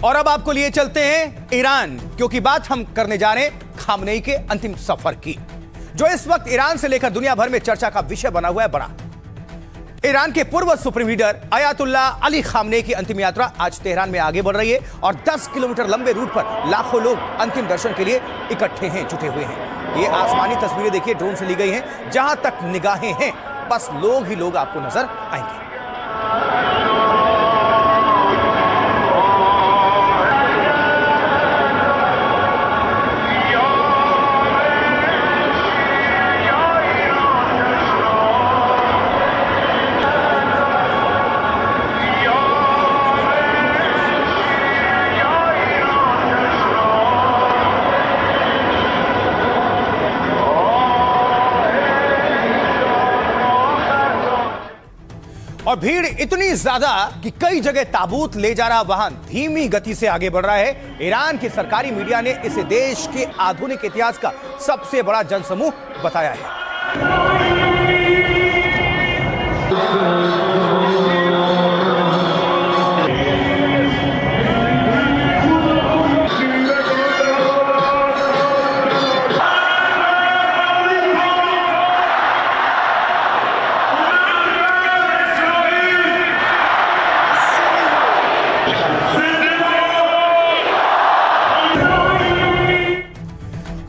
और अब आपको लिए चलते हैं ईरान, क्योंकि बात हम करने जा रहे हैं खामनेई के अंतिम सफर की, जो इस वक्त ईरान से लेकर दुनिया भर में चर्चा का विषय बना हुआ है। बड़ा ईरान के पूर्व supreme leader Ayatollah Ali Khamenei की अंतिम यात्रा आज तेहरान में आगे बढ़ रही है और 10 किलोमीटर लंबे रूट पर लाखों लोग अंतिम दर्शन के लिए इकट्ठे हैं, जुटे हुए हैं। ये आसमानी तस्वीरें देखिए, ड्रोन से ली गई हैं। जहां तक निगाहें हैं बस लोग ही लोग आपको नजर आएंगे। और भीड़ इतनी ज्यादा कि कई जगह ताबूत ले जा रहा वाहन धीमी गति से आगे बढ़ रहा है। ईरान की सरकारी मीडिया ने इसे देश के आधुनिक इतिहास का सबसे बड़ा जनसमूह बताया है।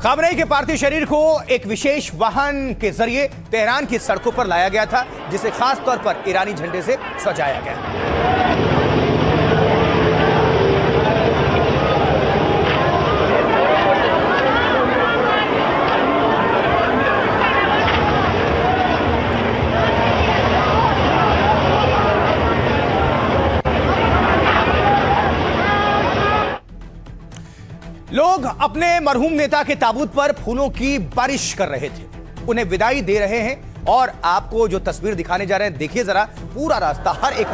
खामनेई के पार्थिव शरीर को एक विशेष वाहन के जरिए तेहरान की सड़कों पर लाया गया था, जिसे खास तौर पर ईरानी झंडे से सजाया गया। लोग अपने मरहूम नेता के ताबूत पर फूलों की बारिश कर रहे थे, उन्हें विदाई दे रहे हैं। और आपको जो तस्वीर दिखाने जा रहे हैं, देखिए जरा, पूरा रास्ता, हर एक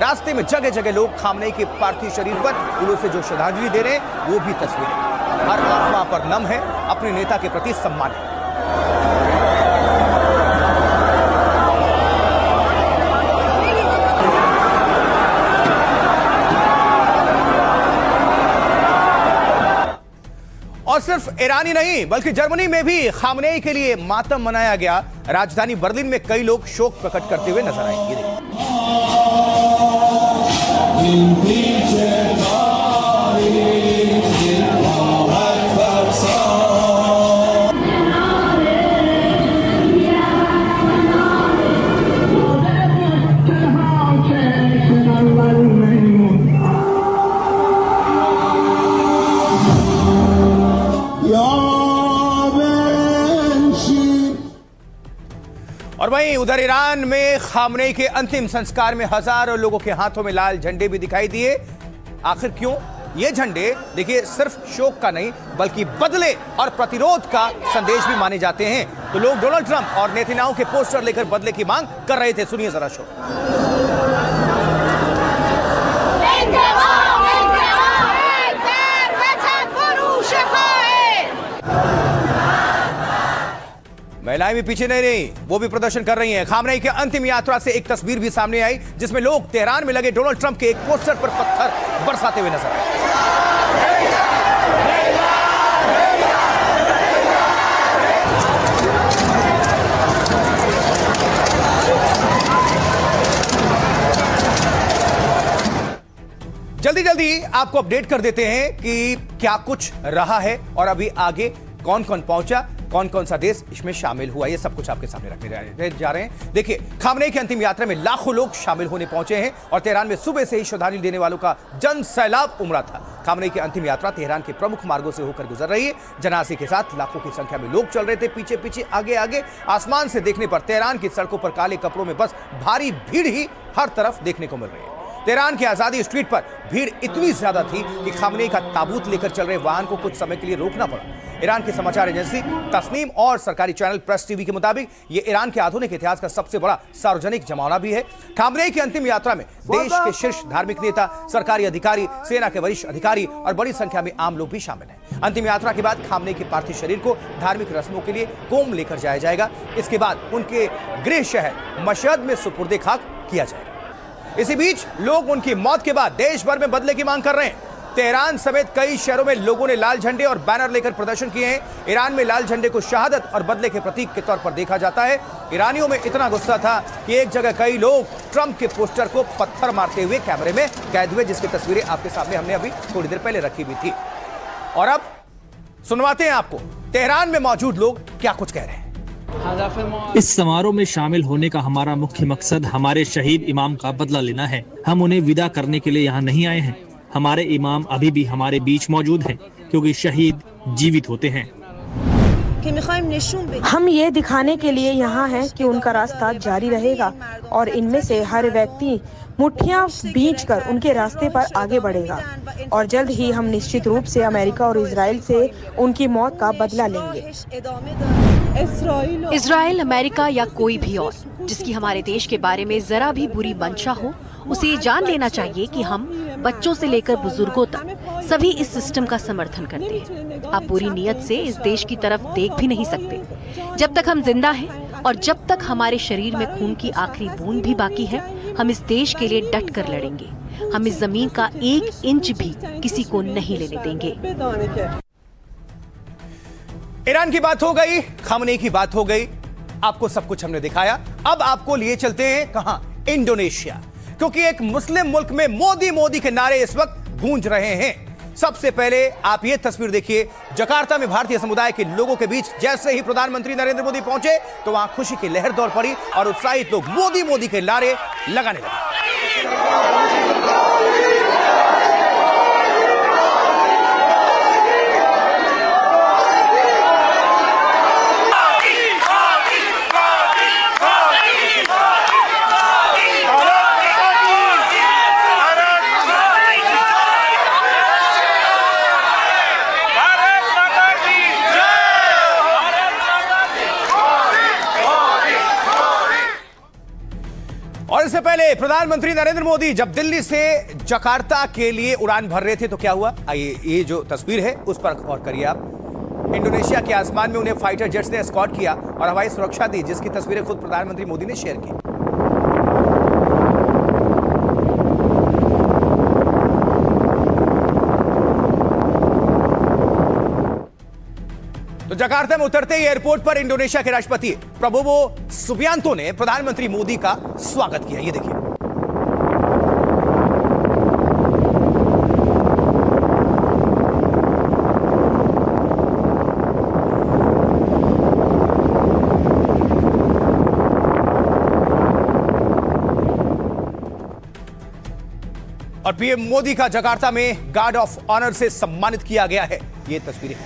रास्ते में जगह जगह लोग खामनेई के पार्थिव शरीर पर फूलों से जो श्रद्धांजलि दे रहे हैं, वो भी तस्वीरें। हर आत्मा पर नम है, अपने नेता के प्रति सम्मान है। और सिर्फ ईरानी नहीं बल्कि जर्मनी में भी खामनेई के लिए मातम मनाया गया। राजधानी बर्लिन में कई लोग शोक प्रकट करते हुए नजर आए। ये और वहीं उधर ईरान में खामनेई के अंतिम संस्कार में हजारों लोगों के हाथों में लाल झंडे भी दिखाई दिए। आखिर क्यों? ये झंडे देखिए सिर्फ शोक का नहीं बल्कि बदले और प्रतिरोध का संदेश भी माने जाते हैं। तो लोग डोनाल्ड ट्रंप और नेतन्याहू के पोस्टर लेकर बदले की मांग कर रहे थे। सुनिए जरा शोक। महिलाएं भी पीछे नहीं रही, वो भी प्रदर्शन कर रही हैं। खामनेई की अंतिम यात्रा से एक तस्वीर भी सामने आई, जिसमें लोग तेहरान में लगे डोनाल्ड ट्रंप के एक पोस्टर पर पत्थर बरसाते हुए नजर आए। जल्दी जल्दी आपको अपडेट कर देते हैं कि क्या कुछ रहा है और अभी आगे कौन कौन पहुंचा, कौन कौन सा देश इसमें शामिल हुआ, ये सब कुछ आपके सामने रखने जा रहे हैं। देखिए, खामनेई की अंतिम यात्रा में लाखों लोग शामिल होने पहुंचे हैं और तेहरान में सुबह से ही श्रद्धांजलि देने वालों का जन सैलाब उमड़ा था। खामनेई की अंतिम यात्रा तेहरान के प्रमुख मार्गों से होकर गुजर रही है। जनाजे के साथ लाखों की संख्या में लोग चल रहे थे, पीछे पीछे, आगे आगे। आसमान से देखने पर तेहरान की सड़कों पर काले कपड़ों में बस भारी भीड़ ही हर तरफ देखने को मिल रही है। तेहरान के आजादी स्ट्रीट पर भीड़ इतनी ज्यादा थी कि खामनेई का ताबूत लेकर चल रहे वाहन को कुछ समय के लिए रोकना पड़ा। ईरान की समाचार एजेंसी तस्नीम और सरकारी चैनल प्रेस टीवी के मुताबिक ये ईरान के आधुनिक इतिहास का सबसे बड़ा सार्वजनिक जमावड़ा भी है। खामनेई की अंतिम यात्रा में देश के शीर्ष धार्मिक नेता, सरकारी अधिकारी, सेना के वरिष्ठ अधिकारी और बड़ी संख्या में आम लोग भी शामिल हैं। अंतिम यात्रा के बाद खामनेई के पार्थिव शरीर को धार्मिक रस्मों के लिए कोम लेकर जाया जाएगा। इसके बाद उनके गृह शहर मशहद में सुपुर्दे खाक किया जाएगा। इसी बीच लोग उनकी मौत के बाद देश भर में बदले की मांग कर रहे हैं। तेहरान समेत कई शहरों में लोगों ने लाल झंडे और बैनर लेकर प्रदर्शन किए हैं। ईरान में लाल झंडे को शहादत और बदले के प्रतीक के तौर पर देखा जाता है। ईरानियों में इतना गुस्सा था कि एक जगह कई लोग ट्रंप के पोस्टर को पत्थर मारते हुए कैमरे में कैद हुए, जिसकी तस्वीरें आपके सामने हमने अभी थोड़ी देर पहले रखी हुई थी। और अब सुनवाते हैं आपको तेहरान में मौजूद लोग क्या कुछ कह रहे हैं। इस समारोह में शामिल होने का हमारा मुख्य मकसद हमारे शहीद इमाम का बदला लेना है। हम उन्हें विदा करने के लिए यहाँ नहीं आए हैं। हमारे इमाम अभी भी हमारे बीच मौजूद हैं, क्योंकि शहीद जीवित होते हैं। हम ये दिखाने के लिए यहाँ हैं कि उनका रास्ता जारी रहेगा और इनमें से हर व्यक्ति मुट्ठियाँ बींचकर उनके रास्ते पर आगे बढ़ेगा और जल्द ही हम निश्चित रूप से अमेरिका और इजराइल से उनकी मौत का बदला लेंगे। इजराइल, अमेरिका या कोई भी और जिसकी हमारे देश के बारे में जरा भी बुरी मंशा हो, उसे ये जान लेना चाहिए कि हम बच्चों से लेकर बुजुर्गों तक सभी इस सिस्टम का समर्थन करते हैं। आप बुरी नीयत से इस देश की तरफ देख भी नहीं सकते। जब तक हम जिंदा हैं और जब तक हमारे शरीर में खून की आखिरी बूंद भी बाकी है, हम इस देश के लिए डट कर लड़ेंगे। हम इस जमीन का 1 इंच भी किसी को नहीं लेने देंगे। ईरान की बात हो गई, खामनेई की बात हो गई, आपको सब कुछ हमने दिखाया। अब आपको लिए चलते हैं कहां? इंडोनेशिया, क्योंकि एक मुस्लिम मुल्क में मोदी मोदी के नारे इस वक्त गूंज रहे हैं। सबसे पहले आप ये तस्वीर देखिए। जकार्ता में भारतीय समुदाय के लोगों के बीच जैसे ही प्रधानमंत्री नरेंद्र मोदी पहुंचे तो वहां खुशी की लहर दौड़ पड़ी और उत्साहित लोग मोदी मोदी के नारे लगाने लगे। और इससे पहले प्रधानमंत्री नरेंद्र मोदी जब दिल्ली से जकार्ता के लिए उड़ान भर रहे थे तो क्या हुआ, आइए ये जो तस्वीर है उस पर गौर करिए आप। इंडोनेशिया के आसमान में उन्हें फाइटर जेट्स ने एस्कॉर्ट किया और हवाई सुरक्षा दी, जिसकी तस्वीरें खुद प्रधानमंत्री मोदी ने शेयर की। तो जकार्ता में उतरते ही एयरपोर्ट पर इंडोनेशिया के राष्ट्रपति प्रबोवो सुबियांतो ने प्रधानमंत्री मोदी का स्वागत किया। ये देखिए। और पीएम मोदी का जकार्ता में गार्ड ऑफ ऑनर से सम्मानित किया गया है। ये तस्वीरें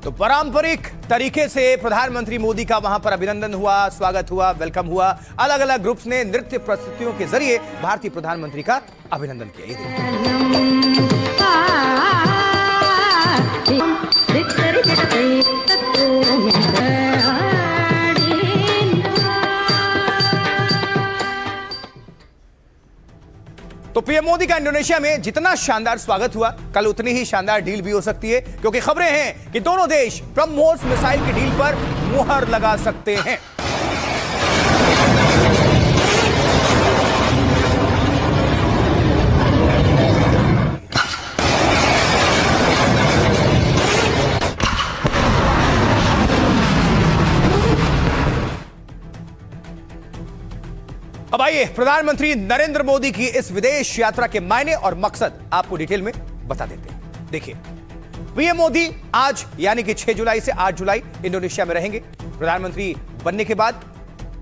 तो पारंपरिक तरीके से प्रधानमंत्री मोदी का वहां पर अभिनंदन हुआ, स्वागत हुआ, वेलकम हुआ। अलग अलग ग्रुप्स ने नृत्य प्रस्तुतियों के जरिए भारतीय प्रधानमंत्री का अभिनंदन किया। तो पीएम मोदी का इंडोनेशिया में जितना शानदार स्वागत हुआ, कल उतनी ही शानदार डील भी हो सकती है, क्योंकि खबरें हैं कि दोनों देश ब्रह्मोस मिसाइल की डील पर मुहर लगा सकते हैं। अब आइए प्रधानमंत्री नरेंद्र मोदी की इस विदेश यात्रा के मायने और मकसद आपको डिटेल में बता देते हैं। देखिए, पीएम मोदी आज यानी कि 6 जुलाई से 8 जुलाई इंडोनेशिया में रहेंगे। प्रधानमंत्री बनने के बाद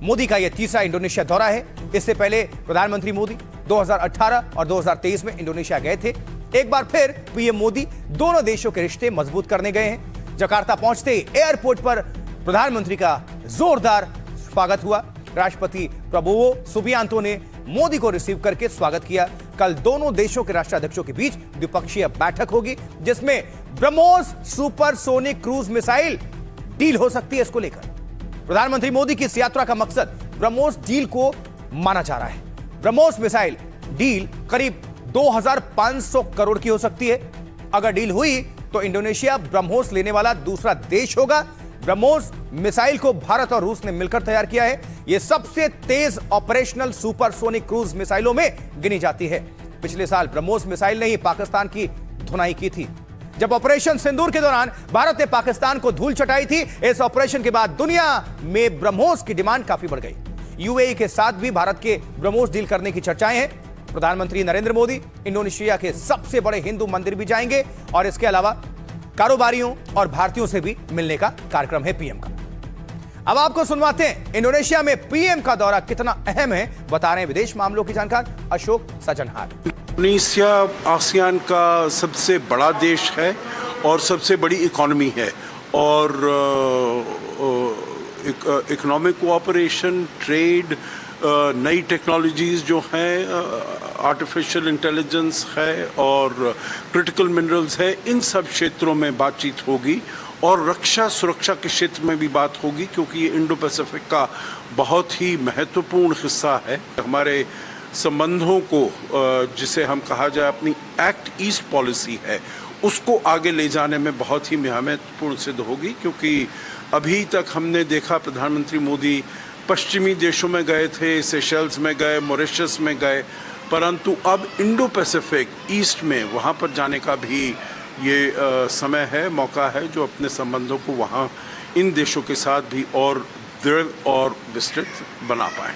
मोदी का यह तीसरा इंडोनेशिया दौरा है। इससे पहले प्रधानमंत्री मोदी 2018 और 2023 में इंडोनेशिया गए थे। एक बार फिर पीएम मोदी दोनों देशों के रिश्ते मजबूत करने गए हैं। जकार्ता पहुंचते ही एयरपोर्ट पर प्रधानमंत्री का जोरदार स्वागत हुआ। राष्ट्रपति प्रबोवो सुबियांतो ने मोदी को रिसीव करके स्वागत किया। कल दोनों देशों के राष्ट्राध्यक्षों के बीच द्विपक्षीय बैठक होगी, जिसमें BrahMos supersonic cruise missile deal हो सकती है इसको लेकर। प्रधानमंत्री मोदी की इस यात्रा का मकसद ब्रह्मोस डील को माना जा रहा है। ब्रह्मोस मिसाइल डील करीब 2500 करोड़ की हो सकती है। अगर डील हुई तो इंडोनेशिया ब्रह्मोस लेने वाला दूसरा देश होगा। ब्रह्मोस मिसाइल को भारत और रूस ने मिलकर तैयार किया है। यह सबसे तेज ऑपरेशनल सुपरसोनिक क्रूज मिसाइलों में गिनी जाती है। पिछले साल ब्रह्मोस मिसाइल ने ही पाकिस्तान की धुनाई की थी। जब ऑपरेशन सिंदूर के दौरान भारत ने पाकिस्तान को धूल चटाई थी। इस ऑपरेशन के बाद दुनिया में ब्रह्मोस की डिमांड काफी बढ़ गई। यूएई के साथ भी भारत के ब्रह्मोस डील करने की चर्चाएं हैं। प्रधानमंत्री नरेंद्र मोदी इंडोनेशिया के सबसे बड़े हिंदू मंदिर भी जाएंगे और इसके अलावा कारोबारियों और भारतीयों से भी मिलने का कार्यक्रम है पीएम का। अब आपको सुनवाते हैं इंडोनेशिया में पीएम का दौरा कितना अहम है, बता रहे हैं विदेश मामलों के जानकार अशोक सजनहार। इंडोनेशिया आसियान का सबसे बड़ा देश है और सबसे बड़ी इकोनॉमी है और इकोनॉमिक कोऑपरेशन, ट्रेड, नई टेक्नोलॉजीज जो हैं, आर्टिफिशियल इंटेलिजेंस है और क्रिटिकल मिनरल्स है, इन सब क्षेत्रों में बातचीत होगी और रक्षा सुरक्षा के क्षेत्र में भी बात होगी क्योंकि ये इंडो पैसिफिक का बहुत ही महत्वपूर्ण हिस्सा है। हमारे संबंधों को जिसे हम कहा जाए अपनी एक्ट ईस्ट पॉलिसी है उसको आगे ले जाने में बहुत ही महत्वपूर्ण सिद्ध होगी क्योंकि अभी तक हमने देखा प्रधानमंत्री मोदी पश्चिमी देशों में गए थे, सेशल्स में गए, मॉरिशस में गए, परंतु अब इंडो पैसिफिक ईस्ट में वहाँ पर जाने का भी ये समय है, मौका है जो अपने संबंधों को वहाँ इन देशों के साथ भी और दृढ़ और विस्तृत बना पाए।